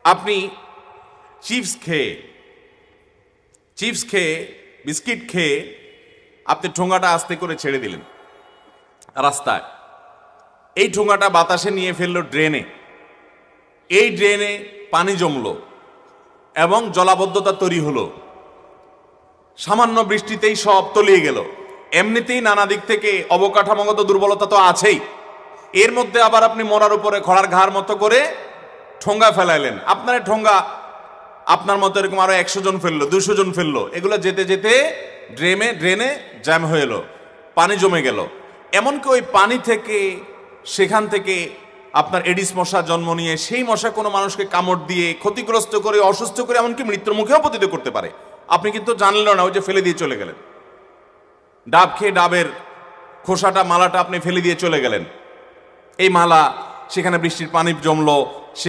আপনি চিপস খেয়ে বিস্কিট খেয়ে আপনি ঠোঙাটা আস্তে করে ছেড়ে দিলেন রাস্তায়। এই ঠোঙাটা বাতাসে নিয়ে ফেললো ড্রেনে। এই ড্রেনে পানি জমলো এবং জলাবদ্ধতা তৈরি হলো। সামান্য বৃষ্টিতেই সব তলিয়ে গেল। এমনিতেই নানা দিক থেকে অবকাঠামোগত দুর্বলতা তো আছেই, এর মধ্যে আবার আপনি মরার উপরে খড়ার ঘাড় মতো করে ঠোঙ্গা ফেলাইলেন। আপনার ঠোঙ্গা আপনার মতো এরকম আরো 100 জন ফেললো, 200 জন ফেললো। এগুলো যেতে যেতে ড্রেনে জ্যাম হয়ে এলো, পানি জমে গেল। এমনকি ওই পানি থেকে, সেখান থেকে আপনার এডিস মশা জন্ম নিয়ে সেই মশা কোনো মানুষকে কামড় দিয়ে ক্ষতিগ্রস্ত করে, অসুস্থ করে, এমনকি মৃত্যুর মুখেও পতিত করতে পারে। আপনি কিন্তু জানলেন না, ওই যে ফেলে দিয়ে চলে গেলেন। ডাব খেয়ে ডাবের খোসাটা, মালাটা আপনি ফেলে দিয়ে চলে গেলেন। এই মালা সেখানে বৃষ্টির পানি জমলো।